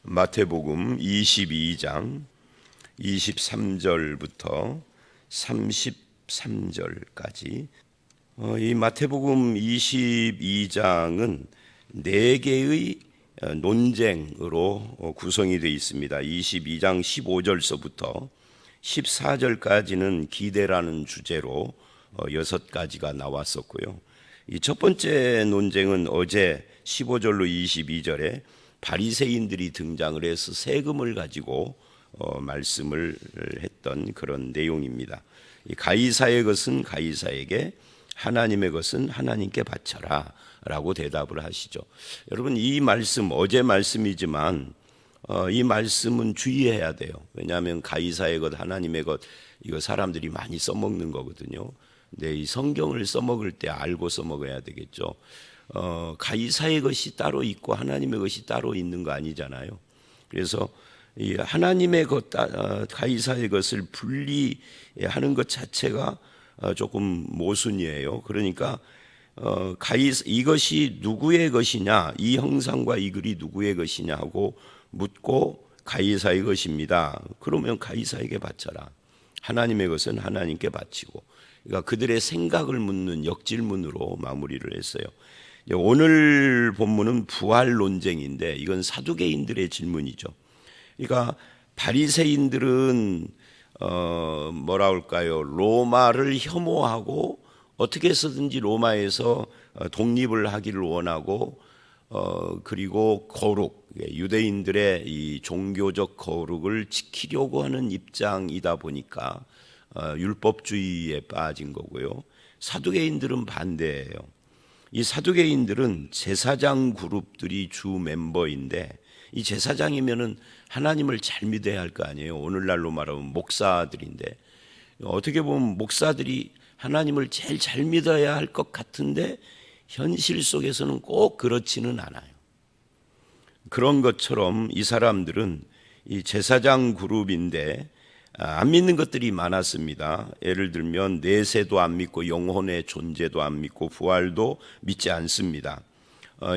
마태복음 22장 23절부터 33절까지 이 마태복음 22장은 네 개의 논쟁으로 구성이 되어 있습니다. 22장 15절서부터 14절까지는 기대라는 주제로 6가지가 나왔었고요. 이 첫 번째 논쟁은 어제 15절로 22절에 바리새인들이 등장을 해서 세금을 가지고 말씀을 했던 그런 내용입니다. 가이사의 것은 가이사에게, 하나님의 것은 하나님께 바쳐라 라고 대답을 하시죠. 여러분, 이 말씀 어제 말씀이지만 이 말씀은 주의해야 돼요. 왜냐하면 가이사의 것, 하나님의 것, 이거 사람들이 많이 써먹는 거거든요. 근데 이 성경을 써먹을 때 알고 써먹어야 되겠죠. 가이사의 것이 따로 있고 하나님의 것이 따로 있는 거 아니잖아요. 그래서 이 하나님의 것, 가이사의 것을 분리하는 것 자체가 조금 모순이에요. 그러니까 이것이 누구의 것이냐, 이 형상과 이 글이 누구의 것이냐 하고 묻고 가이사의 것입니다. 그러면 가이사에게 바쳐라. 하나님의 것은 하나님께 바치고. 그러니까 그들의 생각을 묻는 역질문으로 마무리를 했어요. 오늘 본문은 부활 논쟁인데 이건 사두개인들의 질문이죠. 그러니까 바리새인들은 뭐라 할까요? 로마를 혐오하고 어떻게 해서든지 로마에서 독립을 하기를 원하고 그리고 거룩, 유대인들의 이 종교적 거룩을 지키려고 하는 입장이다 보니까 율법주의에 빠진 거고요. 사두개인들은 반대예요. 이 사두개인들은 제사장 그룹들이 주 멤버인데, 이 제사장이면은 하나님을 잘 믿어야 할 거 아니에요. 오늘날로 말하면 목사들인데, 어떻게 보면 목사들이 하나님을 제일 잘 믿어야 할 것 같은데 현실 속에서는 꼭 그렇지는 않아요. 그런 것처럼 이 사람들은 이 제사장 그룹인데 안 믿는 것들이 많았습니다. 예를 들면 내세도 안 믿고 영혼의 존재도 안 믿고 부활도 믿지 않습니다.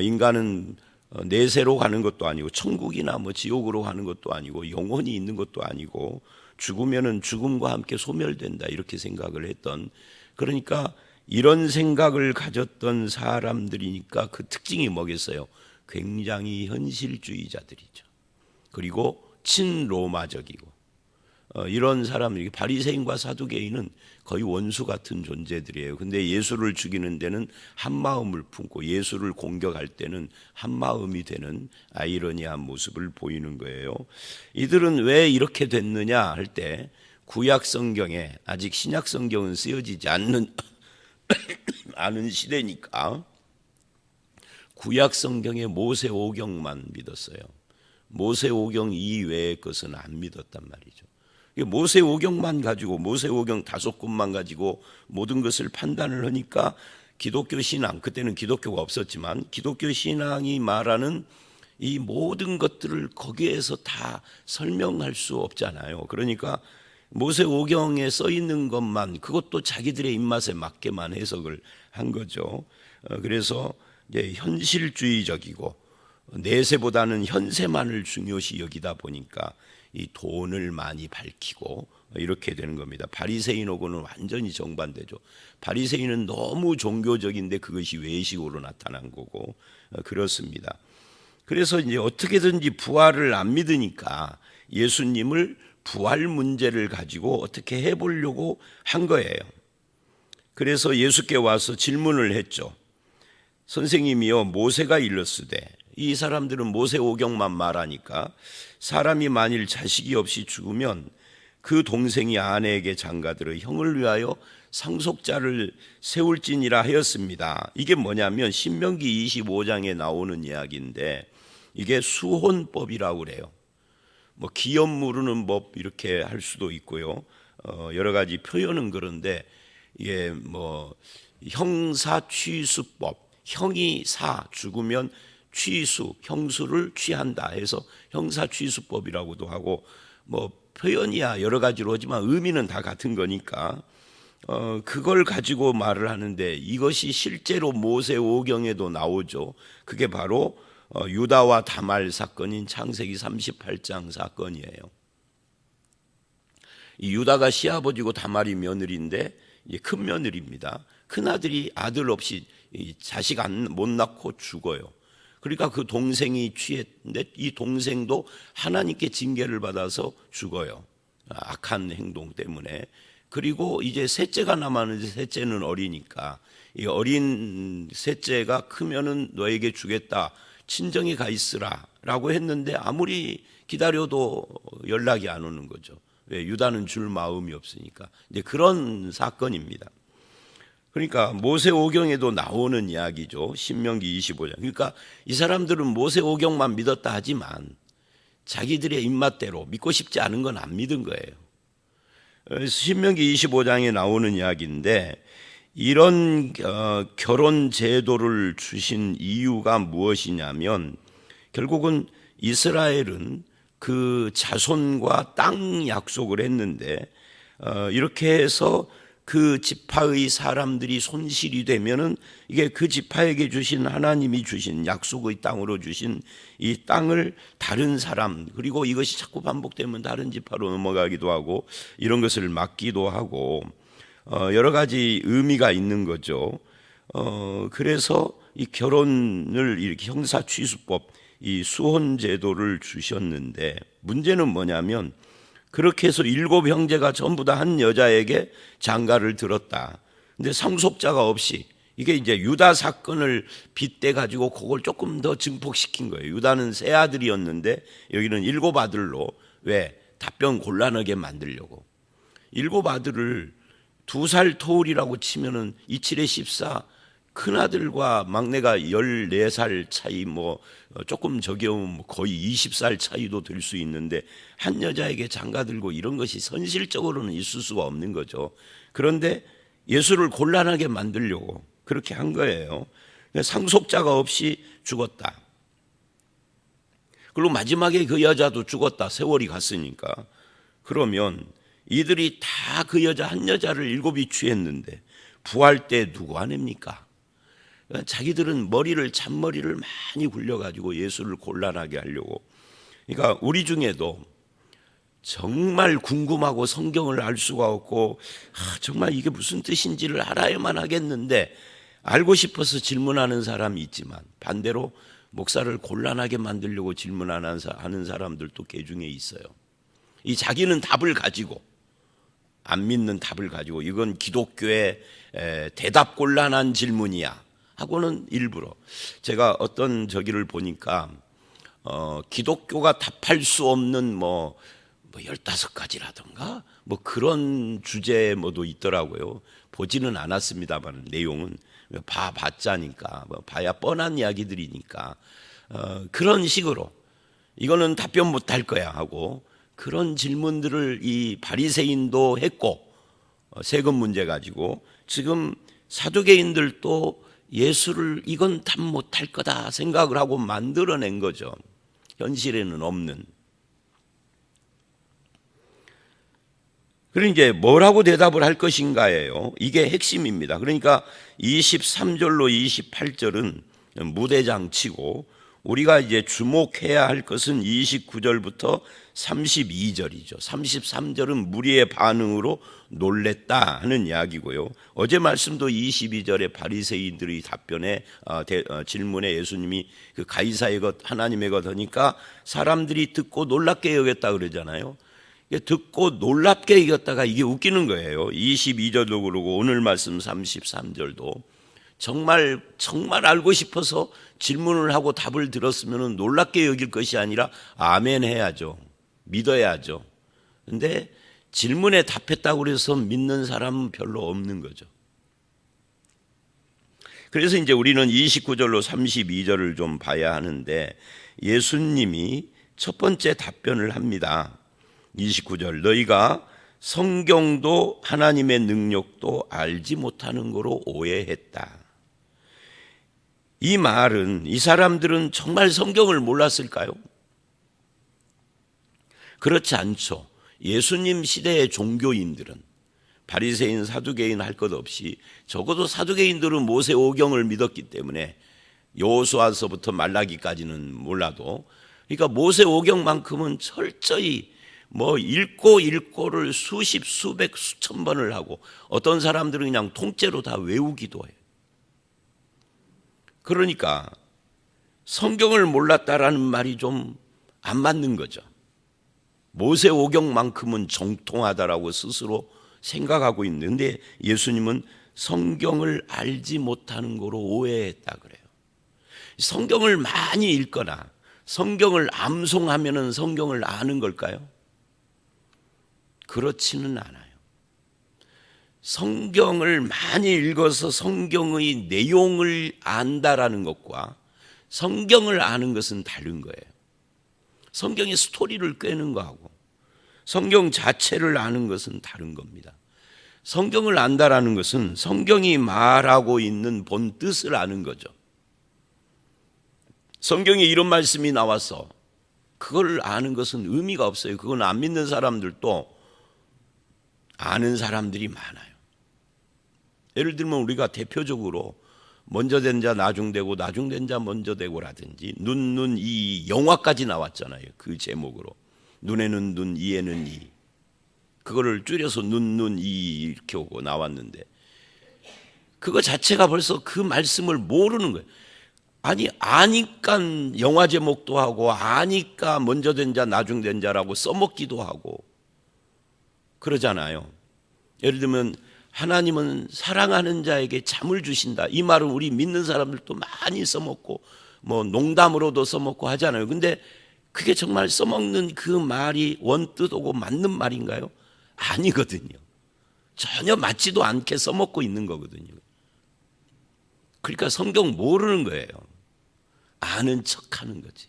인간은 내세로 가는 것도 아니고 천국이나 뭐 지옥으로 가는 것도 아니고 영혼이 있는 것도 아니고 죽으면은 죽음과 함께 소멸된다, 이렇게 생각을 했던, 그러니까 이런 생각을 가졌던 사람들이니까 그 특징이 뭐겠어요? 굉장히 현실주의자들이죠. 그리고 친로마적이고, 이런 사람들이, 바리새인과 사두개인은 거의 원수 같은 존재들이에요. 근데 예수를 죽이는 데는 한 마음을 품고 예수를 공격할 때는 한 마음이 되는 아이러니한 모습을 보이는 거예요. 이들은 왜 이렇게 됐느냐 할 때, 구약 성경에, 아직 신약 성경은 쓰여지지 않는 시대니까 구약 성경의 모세오경만 믿었어요. 모세오경 이외의 것은 안 믿었단 말이죠. 모세오경만 가지고, 모세오경 5권만 가지고 모든 것을 판단을 하니까 기독교 신앙, 그때는 기독교가 없었지만 기독교 신앙이 말하는 이 모든 것들을 거기에서 다 설명할 수 없잖아요. 그러니까 모세오경에 써 있는 것만, 그것도 자기들의 입맛에 맞게만 해석을 한 거죠. 그래서 이제 현실주의적이고 내세보다는 현세만을 중요시 여기다 보니까 이 돈을 많이 밝히고 이렇게 되는 겁니다. 바리새인하고는 완전히 정반대죠. 바리새인은 너무 종교적인데 그것이 외식으로 나타난 거고 그렇습니다. 그래서 이제 어떻게든지 부활을 안 믿으니까 예수님을 부활 문제를 가지고 어떻게 해보려고 한 거예요. 그래서 예수께 와서 질문을 했죠. 선생님이여, 모세가 일렀으되, 이 사람들은 모세오경만 말하니까 사람이 만일 자식이 없이 죽으면 그 동생이 아내에게 장가들어 형을 위하여 상속자를 세울지니라 하였습니다. 이게 뭐냐면 신명기 25장에 나오는 이야기인데, 이게 수혼법이라고 그래요. 뭐 기업 무르는 법 이렇게 할 수도 있고요. 여러 가지 표현은 그런데 이게 뭐 형사취수법, 형이 죽으면 취수, 형수를 취한다 해서 형사취수법이라고도 하고, 뭐 표현이야 여러 가지로 하지만 의미는 다 같은 거니까 그걸 가지고 말을 하는데, 이것이 실제로 모세오경에도 나오죠. 그게 바로 유다와 다말 사건인 창세기 38장 사건이에요. 이 유다가 시아버지고 다말이 며느리인데 이제 큰 며느리입니다. 큰 아들이 아들 없이 자식 못 낳고 죽어요. 그러니까 그 동생이 취했는데 이 동생도 하나님께 징계를 받아서 죽어요. 악한 행동 때문에. 그리고 이제 셋째가 남았는데 셋째는 어리니까 이 어린 셋째가 크면은 너에게 주겠다. 친정에 가 있으라라고 했는데 아무리 기다려도 연락이 안 오는 거죠. 왜? 유다는 줄 마음이 없으니까. 이제 그런 사건입니다. 그러니까 모세오경에도 나오는 이야기죠. 신명기 25장. 그러니까 이 사람들은 모세오경만 믿었다 하지만 자기들의 입맛대로 믿고 싶지 않은 건 안 믿은 거예요. 신명기 25장에 나오는 이야기인데 이런 결혼 제도를 주신 이유가 무엇이냐면 결국은 이스라엘은 그 자손과 땅 약속을 했는데 이렇게 해서 그 지파의 사람들이 손실이 되면은 이게 그 지파에게 주신 하나님이 주신 약속의 땅으로 주신 이 땅을 다른 사람 그리고 이것이 자꾸 반복되면 다른 지파로 넘어가기도 하고 이런 것을 막기도 하고 여러 가지 의미가 있는 거죠. 그래서 이 결혼을 이렇게 형사취수법 이 수혼 제도를 주셨는데 문제는 뭐냐면 그렇게 해서 7 형제가 전부 다 한 여자에게 장가를 들었다. 근데 상속자가 없이 이게 이제 유다 사건을 빗대 가지고 그걸 조금 더 증폭시킨 거예요. 유다는 세 아들이었는데 여기는 7 아들로 왜? 답변 곤란하게 만들려고. 7 아들을 2살 터울이라고 치면은 27에 14 큰아들과 막내가 14살 차이 뭐 조금 적으면 거의 20살 차이도 될 수 있는데 한 여자에게 장가들고 이런 것이 현실적으로는 있을 수가 없는 거죠. 그런데 예수를 곤란하게 만들려고 그렇게 한 거예요. 상속자가 없이 죽었다. 그리고 마지막에 그 여자도 죽었다. 세월이 갔으니까. 그러면 이들이 다 그 여자 한 여자를 7이 취했는데 부활 때 누구 아닙니까? 자기들은 잔머리를 많이 굴려가지고 예수를 곤란하게 하려고. 그러니까 우리 중에도 정말 궁금하고 성경을 알 수가 없고 정말 이게 무슨 뜻인지를 알아야만 하겠는데 알고 싶어서 질문하는 사람이 있지만 반대로 목사를 곤란하게 만들려고 질문하는 사람들도 개 중에 있어요. 이 자기는 답을 가지고 안 믿는 답을 가지고 이건 기독교의 대답 곤란한 질문이야 하고는 일부러 제가 어떤 저기를 보니까 기독교가 답할 수 없는 뭐 15가지라든가 뭐 그런 주제 뭐도 있더라고요. 보지는 않았습니다만 내용은 봐봤자니까 뭐 봐야 뻔한 이야기들이니까 그런 식으로 이거는 답변 못할 거야 하고 그런 질문들을 이 바리새인도 했고 세금 문제 가지고 지금 사두개인들도 예수를 이건 답 못할 거다 생각을 하고 만들어낸 거죠. 현실에는 없는. 그러니 이제 뭐라고 대답을 할 것인가예요. 이게 핵심입니다. 그러니까 23절로 28절은 무대장치고 우리가 이제 주목해야 할 것은 29절부터 32절이죠. 33절은 무리의 반응으로 놀랬다 하는 이야기고요. 어제 말씀도 22절에 바리새인들의 답변에 질문에 예수님이 그 가이사의 것 하나님의 것 하니까 사람들이 듣고 놀랍게 여겼다 그러잖아요. 듣고 놀랍게 여겼다가 이게 웃기는 거예요. 22절도 그러고 오늘 말씀 33절도 정말 알고 싶어서 질문을 하고 답을 들었으면 놀랍게 여길 것이 아니라 아멘 해야죠. 믿어야죠. 근데 질문에 답했다고 해서 믿는 사람은 별로 없는 거죠. 그래서 이제 우리는 29절로 32절을 좀 봐야 하는데 예수님이 첫 번째 답변을 합니다. 29절 너희가 성경도 하나님의 능력도 알지 못하는 거로 오해했다. 이 말은 이 사람들은 정말 성경을 몰랐을까요? 그렇지 않죠. 예수님 시대의 종교인들은 바리새인, 사두개인 할 것 없이 적어도 사두개인들은 모세오경을 믿었기 때문에 여호수아서부터 말라기까지는 몰라도, 그러니까 모세오경만큼은 철저히 뭐 읽고를 수십, 수백, 수천 번을 하고, 어떤 사람들은 그냥 통째로 다 외우기도 해요. 그러니까 성경을 몰랐다라는 말이 좀 안 맞는 거죠. 모세오경만큼은 정통하다라고 스스로 생각하고 있는데, 예수님은 성경을 알지 못하는 거로 오해했다 그래요. 성경을 많이 읽거나 성경을 암송하면은 성경을 아는 걸까요? 그렇지는 않아요. 성경을 많이 읽어서 성경의 내용을 안다라는 것과 성경을 아는 것은 다른 거예요. 성경의 스토리를 꿰는 거하고 성경 자체를 아는 것은 다른 겁니다. 성경을 안다라는 것은 성경이 말하고 있는 본 뜻을 아는 거죠. 성경에 이런 말씀이 나와서 그걸 아는 것은 의미가 없어요. 그건 안 믿는 사람들도 아는 사람들이 많아요. 예를 들면 우리가 대표적으로 먼저 된 자 나중되고 나중된 자 먼저 되고라든지 이 영화까지 나왔잖아요. 그 제목으로. 눈에는 눈, 이에는 이. 그거를 줄여서 이 이렇게 오고 나왔는데, 그거 자체가 벌써 그 말씀을 모르는 거예요. 아니, 아니까 영화 제목도 하고, 아니까 먼저 된 자 나중된 자라고 써먹기도 하고 그러잖아요. 예를 들면 하나님은 사랑하는 자에게 잠을 주신다, 이 말은 우리 믿는 사람들도 많이 써먹고 뭐 농담으로도 써먹고 하잖아요. 근데 그게 정말 써먹는 그 말이 원뜻하고 맞는 말인가요? 아니거든요. 전혀 맞지도 않게 써먹고 있는 거거든요. 그러니까 성경 모르는 거예요. 아는 척하는 거지.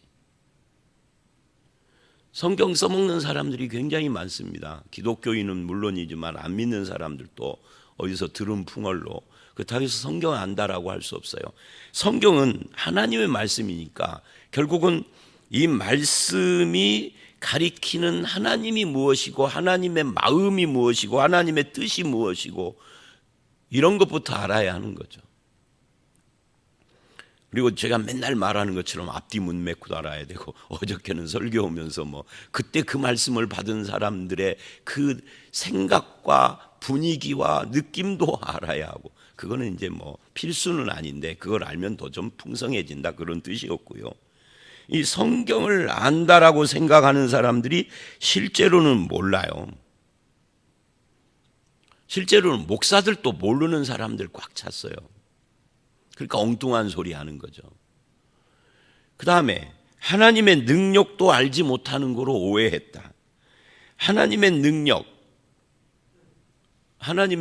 성경 써먹는 사람들이 굉장히 많습니다. 기독교인은 물론이지만 안 믿는 사람들도 어디서 들은 풍월로 그렇다고 해서 성경 안다라고 할 수 없어요. 성경은 하나님의 말씀이니까 결국은 이 말씀이 가리키는 하나님이 무엇이고 하나님의 마음이 무엇이고 하나님의 뜻이 무엇이고 이런 것부터 알아야 하는 거죠. 그리고 제가 맨날 말하는 것처럼 앞뒤 문맥도 알아야 되고, 어저께는 설교 오면서 뭐 그때 그 말씀을 받은 사람들의 그 생각과 분위기와 느낌도 알아야 하고, 그거는 이제 뭐 필수는 아닌데 그걸 알면 더 좀 풍성해진다 그런 뜻이었고요. 이 성경을 안다라고 생각하는 사람들이 실제로는 몰라요. 실제로는 목사들도 모르는 사람들 꽉 찼어요. 그러니까 엉뚱한 소리 하는 거죠. 그 다음에 하나님의 능력도 알지 못하는 거로 오해했다. 하나님의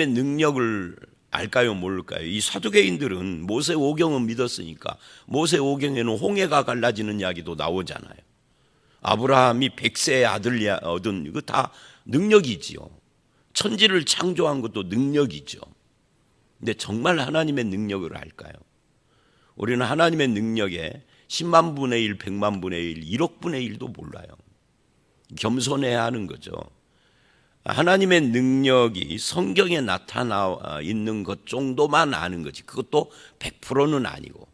능력을 알까요, 모를까요? 이 사두개인들은 모세오경은 믿었으니까 모세오경에는 홍해가 갈라지는 이야기도 나오잖아요. 아브라함이 100세의 아들 얻은 이거 다 능력이지요. 천지를 창조한 것도 능력이죠. 근데 정말 하나님의 능력을 알까요? 우리는 하나님의 능력에 10만 분의 1, 100만 분의 1, 1억 분의 1도 몰라요. 겸손해야 하는 거죠. 하나님의 능력이 성경에 나타나 있는 것 정도만 아는 거지, 그것도 100%는 아니고.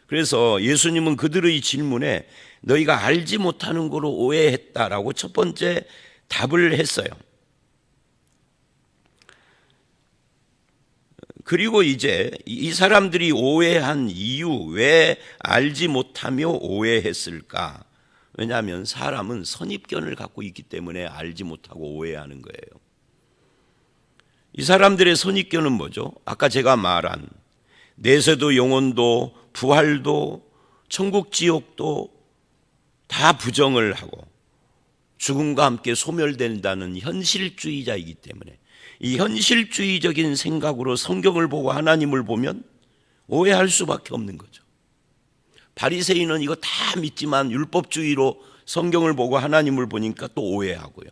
그래서 예수님은 그들의 질문에 너희가 알지 못하는 거로 오해했다라고 첫 번째 답을 했어요. 그리고 이제 이 사람들이 오해한 이유, 왜 알지 못하며 오해했을까? 왜냐하면 사람은 선입견을 갖고 있기 때문에 알지 못하고 오해하는 거예요. 이 사람들의 선입견은 뭐죠? 아까 제가 말한 내세도 영혼도 부활도 천국 지옥도 다 부정을 하고 죽음과 함께 소멸된다는 현실주의자이기 때문에, 이 현실주의적인 생각으로 성경을 보고 하나님을 보면 오해할 수밖에 없는 거죠. 바리새인은 이거 다 믿지만 율법주의로 성경을 보고 하나님을 보니까 또 오해하고요.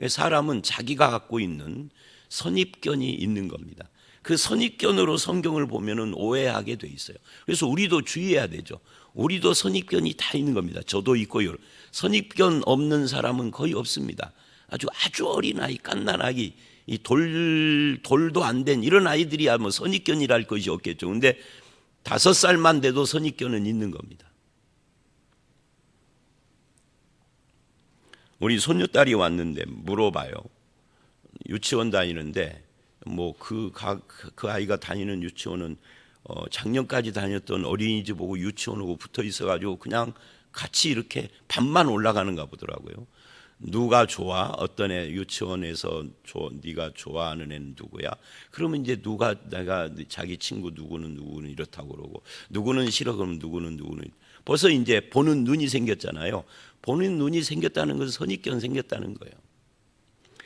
사람은 자기가 갖고 있는 선입견이 있는 겁니다. 그 선입견으로 성경을 보면은 오해하게 돼 있어요. 그래서 우리도 주의해야 되죠. 우리도 선입견이 다 있는 겁니다. 저도 있고요. 선입견 없는 사람은 거의 없습니다. 아주 어린 아이, 갓난아기, 이 돌도 안 된 이런 아이들이야 뭐 선입견이랄 것이 없겠죠. 근데 5살만 돼도 선입견은 있는 겁니다. 우리 손녀딸이 왔는데 물어봐요. 유치원 다니는데 그 아이가 다니는 유치원은 작년까지 다녔던 어린이집 보고 유치원하고 붙어 있어가지고 그냥 같이 이렇게 반만 올라가는가 보더라고요. 누가 좋아? 어떤 애 유치원에서 네가 좋아하는 애는 누구야? 그러면 이제 내가 자기 친구 누구는 이렇다고 그러고 누구는 싫어 그러면 누구는 벌써 이제 보는 눈이 생겼잖아요. 보는 눈이 생겼다는 것은 선입견 생겼다는 거예요.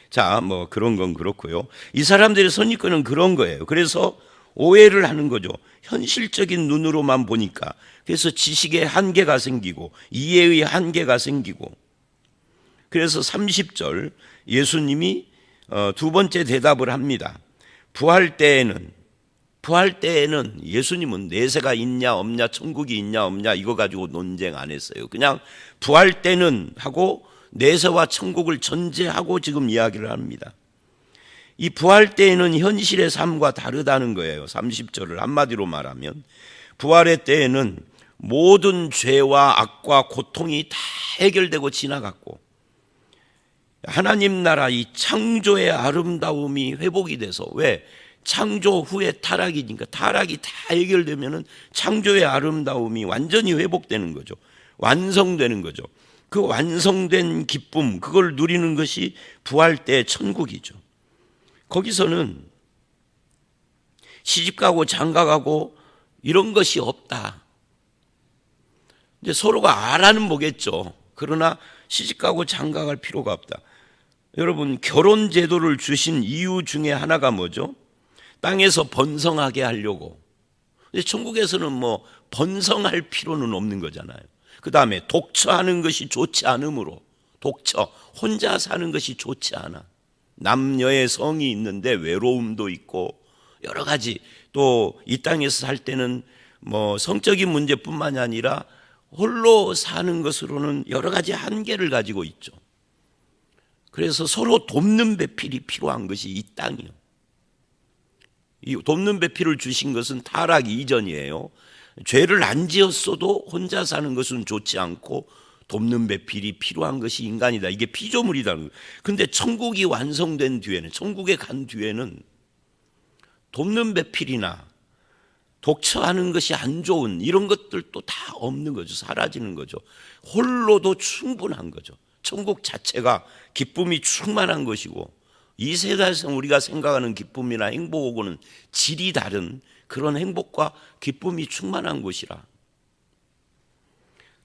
자, 그런 건 그렇고요. 이 사람들의 선입견은 그런 거예요. 그래서 오해를 하는 거죠. 현실적인 눈으로만 보니까. 그래서 지식의 한계가 생기고 이해의 한계가 생기고. 그래서 30절 예수님이 두 번째 대답을 합니다. 부활 때에는 예수님은 내세가 있냐 없냐, 천국이 있냐 없냐 이거 가지고 논쟁 안 했어요. 그냥 부활 때는 하고 내세와 천국을 전제하고 지금 이야기를 합니다. 이 부활 때에는 현실의 삶과 다르다는 거예요. 30절을 한마디로 말하면 부활의 때에는 모든 죄와 악과 고통이 다 해결되고 지나갔고 하나님 나라 이 창조의 아름다움이 회복이 돼서, 왜? 창조 후에 타락이니까 타락이 다 해결되면은 창조의 아름다움이 완전히 회복되는 거죠. 완성되는 거죠. 그 완성된 기쁨, 그걸 누리는 것이 부활 때 천국이죠. 거기서는 시집가고 장가가고 이런 것이 없다. 이제 서로가 알아는 보겠죠. 그러나 시집가고 장가갈 필요가 없다. 여러분, 결혼 제도를 주신 이유 중에 하나가 뭐죠? 땅에서 번성하게 하려고. 근데 천국에서는 번성할 필요는 없는 거잖아요. 그 다음에 독처하는 것이 좋지 않으므로, 독처, 혼자 사는 것이 좋지 않아. 남녀의 성이 있는데 외로움도 있고 여러 가지, 또 이 땅에서 살 때는 성적인 문제뿐만이 아니라 홀로 사는 것으로는 여러 가지 한계를 가지고 있죠. 그래서 서로 돕는 배필이 필요한 것이 이 땅이요. 이 돕는 배필을 주신 것은 타락 이전이에요. 죄를 안 지었어도 혼자 사는 것은 좋지 않고 돕는 배필이 필요한 것이 인간이다. 이게 피조물이라는 거예요. 근데 천국이 완성된 뒤에는, 천국에 간 뒤에는 돕는 배필이나 독처하는 것이 안 좋은 이런 것들도 다 없는 거죠. 사라지는 거죠. 홀로도 충분한 거죠. 천국 자체가 기쁨이 충만한 것이고, 이 세상에서 우리가 생각하는 기쁨이나 행복하고는 질이 다른 그런 행복과 기쁨이 충만한 곳이라.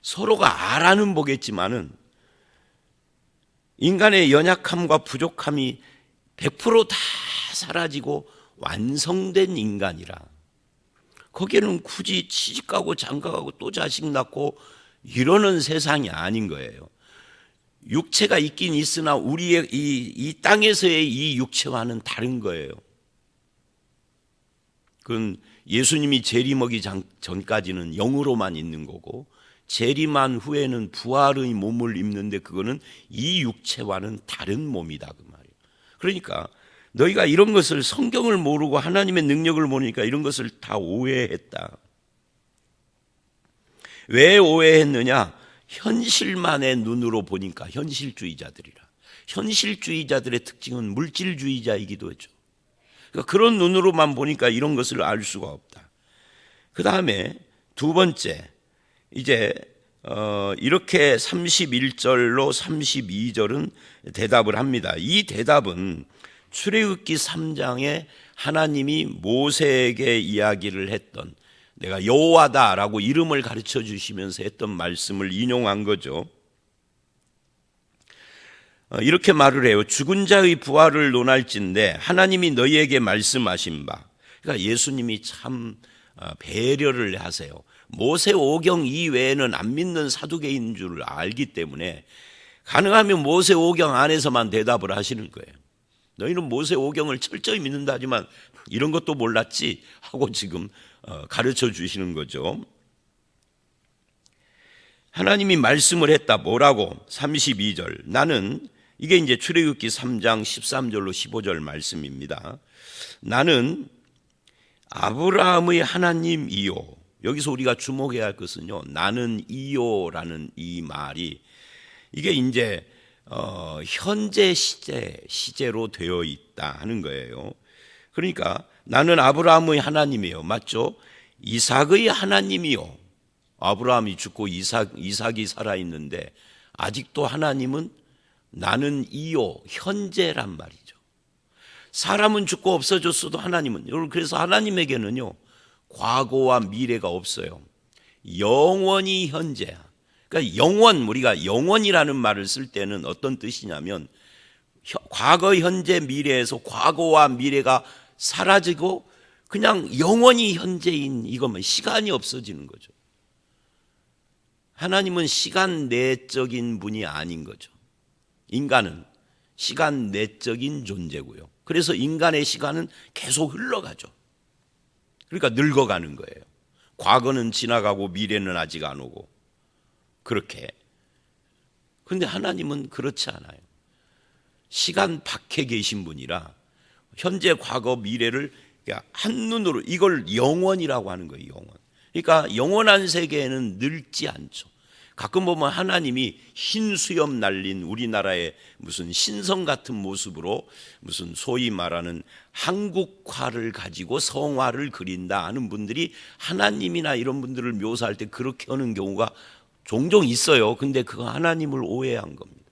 서로가 알아는 보겠지만은 인간의 연약함과 부족함이 100% 다 사라지고 완성된 인간이라. 거기에는 굳이 시집가고 장가가고 또 자식 낳고 이러는 세상이 아닌 거예요. 육체가 있긴 있으나 우리의 이 땅에서의 이 육체와는 다른 거예요. 그건 예수님이 재림하기 전까지는 영으로만 있는 거고, 재림한 후에는 부활의 몸을 입는데 그거는 이 육체와는 다른 몸이다 그 말이에요. 그러니까 너희가 이런 것을, 성경을 모르고 하나님의 능력을 모르니까 이런 것을 다 오해했다. 왜 오해했느냐? 현실만의 눈으로 보니까. 현실주의자들이라. 현실주의자들의 특징은 물질주의자이기도 하죠. 그러니까 그런 눈으로만 보니까 이런 것을 알 수가 없다. 그 다음에 두 번째, 이제 이렇게 31절로 32절은 대답을 합니다. 이 대답은 출애굽기 3장에 하나님이 모세에게 이야기를 했던, 내가 여호와다라고 이름을 가르쳐 주시면서 했던 말씀을 인용한 거죠. 이렇게 말을 해요. 죽은 자의 부활을 논할진대 하나님이 너희에게 말씀하신 바. 그러니까 예수님이 참 배려를 하세요. 모세 오경 이외에는 안 믿는 사두개인 줄 알기 때문에 가능하면 모세 오경 안에서만 대답을 하시는 거예요. 너희는 모세 오경을 철저히 믿는다 하지만 이런 것도 몰랐지 하고 지금 가르쳐 주시는 거죠. 하나님이 말씀을 했다. 뭐라고? 32절. 나는, 이게 이제 출애굽기 3장 13절로 15절 말씀입니다. 나는 아브라함의 하나님이요 여기서 우리가 주목해야 할 것은요, 나는 이요라는 이 말이 이게 이제 현재 시제로 되어 있다 하는 거예요. 그러니까 나는 아브라함의 하나님이요, 맞죠? 이삭의 하나님이요. 아브라함이 죽고 이삭이 살아있는데 아직도 하나님은 나는 이요, 현재란 말이죠. 사람은 죽고 없어졌어도 하나님은, 여러분, 그래서 하나님에게는요 과거와 미래가 없어요. 영원히 현재야. 그러니까 영원, 우리가 영원이라는 말을 쓸 때는 어떤 뜻이냐면 과거, 현재, 미래에서 과거와 미래가 사라지고 그냥 영원히 현재인 이것만, 시간이 없어지는 거죠. 하나님은 시간 내적인 분이 아닌 거죠. 인간은 시간 내적인 존재고요. 그래서 인간의 시간은 계속 흘러가죠. 그러니까 늙어가는 거예요. 과거는 지나가고 미래는 아직 안 오고 그렇게. 그런데 하나님은 그렇지 않아요. 시간 밖에 계신 분이라 현재, 과거, 미래를 한눈으로, 이걸 영원이라고 하는 거예요. 영원. 그러니까 영원한 세계에는 늙지 않죠. 가끔 보면 하나님이 흰 수염 날린 우리나라의 무슨 신성 같은 모습으로 무슨 소위 말하는 한국화를 가지고 성화를 그린다 하는 분들이 하나님이나 이런 분들을 묘사할 때 그렇게 하는 경우가 종종 있어요. 근데 그거 하나님을 오해한 겁니다.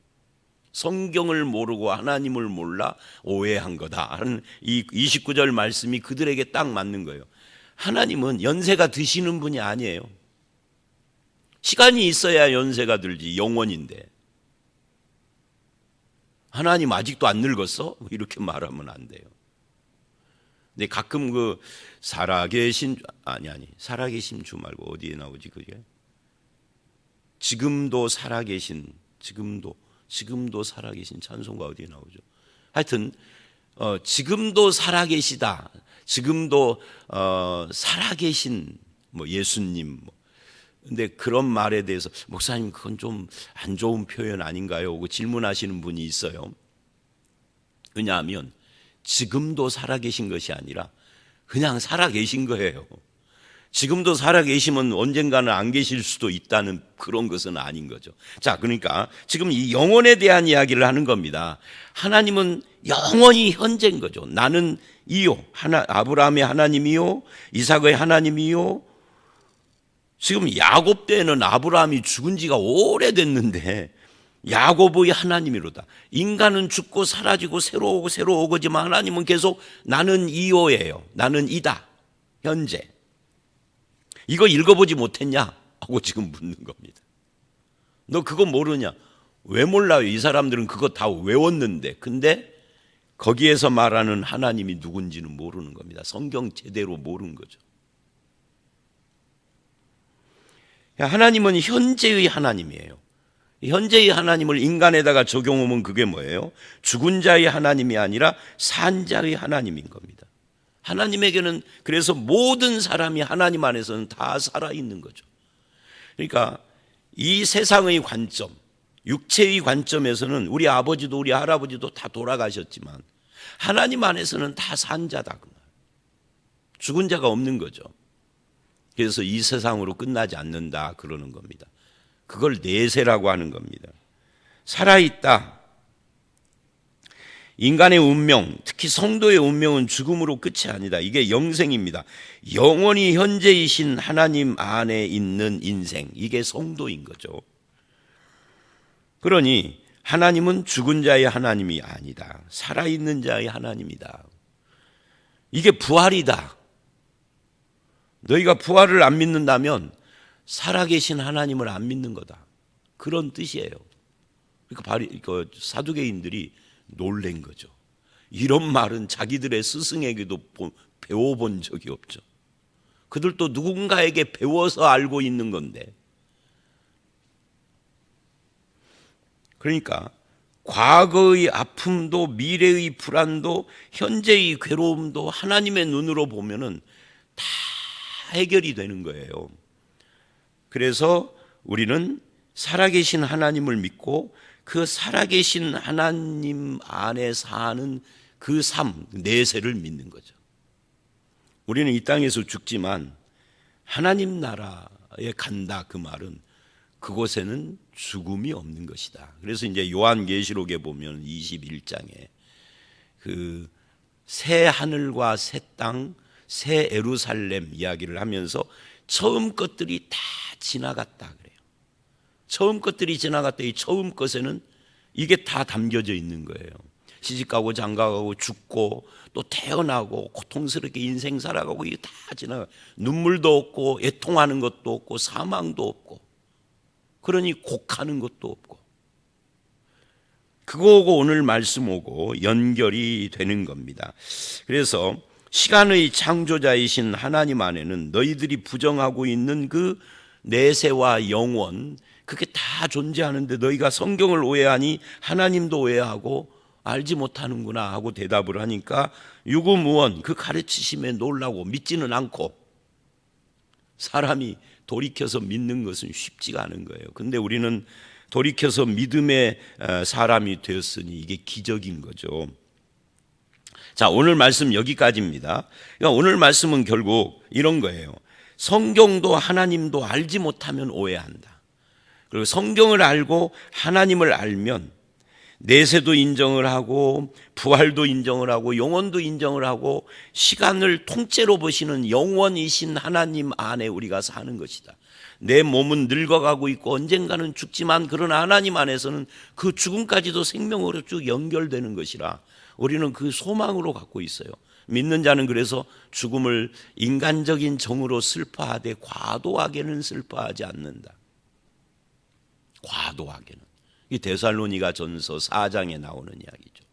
성경을 모르고 하나님을 몰라 오해한 거다 하는 이 29절 말씀이 그들에게 딱 맞는 거예요. 하나님은 연세가 드시는 분이 아니에요. 시간이 있어야 연세가 들지, 영원인데. 하나님 아직도 안 늙었어? 이렇게 말하면 안 돼요. 근데 가끔 그 살아계신 주 말고 어디에 나오지 그게? 지금도 살아계신 찬송가 어디에 나오죠? 하여튼 지금도 살아계시다. 지금도 살아계신 예수님. 근데 그런 말에 대해서 목사님 그건 좀 안 좋은 표현 아닌가요? 하고 질문하시는 분이 있어요. 왜냐하면 지금도 살아계신 것이 아니라 그냥 살아계신 거예요. 지금도 살아계시면 언젠가는 안 계실 수도 있다는 그런 것은 아닌 거죠. 자, 그러니까 지금 이 영혼에 대한 이야기를 하는 겁니다. 하나님은 영원히 현재인 거죠. 나는 이요, 아브라함의 하나님이요, 이삭의 하나님이요. 지금 야곱 때는 아브라함이 죽은 지가 오래됐는데 야곱의 하나님이로다. 인간은 죽고 사라지고 새로 오고지만 하나님은 계속 나는 이요예요. 나는 이다. 현재. 이거 읽어보지 못했냐? 하고 지금 묻는 겁니다. 너 그거 모르냐? 왜 몰라요? 이 사람들은 그거 다 외웠는데. 근데 거기에서 말하는 하나님이 누군지는 모르는 겁니다. 성경 제대로 모르는 거죠. 하나님은 현재의 하나님이에요. 현재의 하나님을 인간에다가 적용하면 그게 뭐예요? 죽은 자의 하나님이 아니라 산 자의 하나님인 겁니다. 하나님에게는 그래서 모든 사람이 하나님 안에서는 다 살아있는 거죠. 그러니까 이 세상의 관점, 육체의 관점에서는 우리 아버지도 우리 할아버지도 다 돌아가셨지만 하나님 안에서는 다 산 자다. 죽은 자가 없는 거죠. 그래서 이 세상으로 끝나지 않는다 그러는 겁니다. 그걸 내세라고 하는 겁니다. 살아있다. 인간의 운명, 특히 성도의 운명은 죽음으로 끝이 아니다. 이게 영생입니다. 영원히 현재이신 하나님 안에 있는 인생, 이게 성도인 거죠. 그러니 하나님은 죽은 자의 하나님이 아니다. 살아있는 자의 하나님이다. 이게 부활이다. 너희가 부활을 안 믿는다면 살아계신 하나님을 안 믿는 거다. 그런 뜻이에요. 그러니까 사두개인들이 놀란 거죠. 이런 말은 자기들의 스승에게도 배워본 적이 없죠. 그들도 누군가에게 배워서 알고 있는 건데. 그러니까 과거의 아픔도 미래의 불안도 현재의 괴로움도 하나님의 눈으로 보면은 다 해결이 되는 거예요. 그래서 우리는 살아계신 하나님을 믿고 그 살아계신 하나님 안에 사는 그 삶, 내세를 믿는 거죠. 우리는 이 땅에서 죽지만 하나님 나라에 간다 그 말은 그곳에는 죽음이 없는 것이다. 그래서 이제 요한계시록에 보면 21장에 그 새 하늘과 새 땅, 새 예루살렘 이야기를 하면서 처음 것들이 다 지나갔다 그래요. 처음 것들이 지나갔다. 이 처음 것에는 이게 다 담겨져 있는 거예요. 시집가고 장가가고 죽고 또 태어나고 고통스럽게 인생 살아가고 이게 다 지나가. 눈물도 없고 애통하는 것도 없고 사망도 없고 그러니 곡하는 것도 없고 그거하고 오늘 말씀 오고 연결이 되는 겁니다. 그래서 시간의 창조자이신 하나님 안에는 너희들이 부정하고 있는 그 내세와 영원 그게 다 존재하는데 너희가 성경을 오해하니 하나님도 오해하고 알지 못하는구나 하고 대답을 하니까 유구무원 그 가르치심에 놀라고 믿지는 않고 사람이 돌이켜서 믿는 것은 쉽지가 않은 거예요. 근데 우리는 돌이켜서 믿음의 사람이 되었으니 이게 기적인 거죠. 자, 오늘 말씀 여기까지입니다. 그러니까 오늘 말씀은 결국 이런 거예요. 성경도 하나님도 알지 못하면 오해한다. 그리고 성경을 알고 하나님을 알면 내세도 인정을 하고 부활도 인정을 하고 영원도 인정을 하고 시간을 통째로 보시는 영원이신 하나님 안에 우리가 사는 것이다. 내 몸은 늙어가고 있고 언젠가는 죽지만 그러나 하나님 안에서는 그 죽음까지도 생명으로 쭉 연결되는 것이라 우리는 그 소망으로 갖고 있어요. 믿는 자는 그래서 죽음을 인간적인 정으로 슬퍼하되 과도하게는 슬퍼하지 않는다. 과도하게는. 이 데살로니가 전서 4장에 나오는 이야기죠.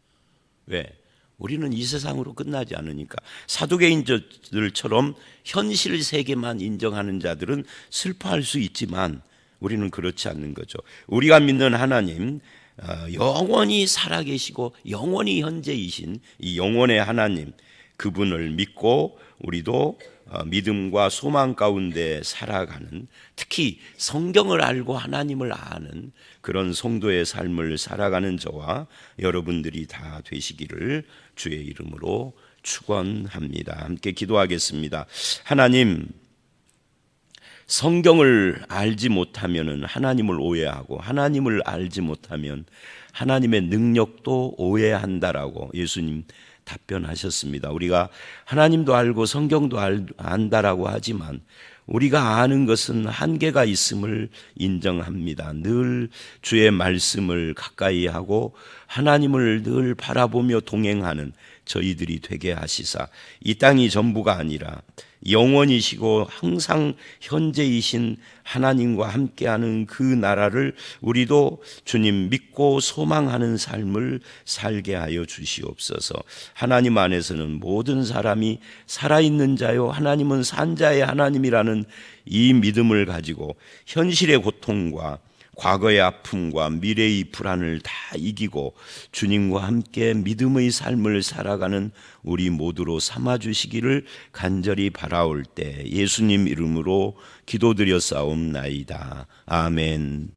왜? 우리는 이 세상으로 끝나지 않으니까. 사두개인들처럼 현실 세계만 인정하는 자들은 슬퍼할 수 있지만 우리는 그렇지 않는 거죠. 우리가 믿는 하나님 영원히 살아계시고 영원히 현재이신 이 영원의 하나님 그분을 믿고 우리도 믿음과 소망 가운데 살아가는 특히 성경을 알고 하나님을 아는 그런 성도의 삶을 살아가는 저와 여러분들이 다 되시기를 주의 이름으로 축원합니다. 함께 기도하겠습니다. 하나님, 성경을 알지 못하면 하나님을 오해하고 하나님을 알지 못하면 하나님의 능력도 오해한다라고 예수님 답변하셨습니다. 우리가 하나님도 알고 성경도 안다라고 하지만 우리가 아는 것은 한계가 있음을 인정합니다. 늘 주의 말씀을 가까이 하고 하나님을 늘 바라보며 동행하는 저희들이 되게 하시사 이 땅이 전부가 아니라 영원이시고 항상 현재이신 하나님과 함께하는 그 나라를 우리도 주님 믿고 소망하는 삶을 살게 하여 주시옵소서. 하나님 안에서는 모든 사람이 살아있는 자요 하나님은 산 자의 하나님이라는 이 믿음을 가지고 현실의 고통과 과거의 아픔과 미래의 불안을 다 이기고 주님과 함께 믿음의 삶을 살아가는 우리 모두로 삼아주시기를 간절히 바라올 때 예수님 이름으로 기도드려 싸움나이다. 아멘.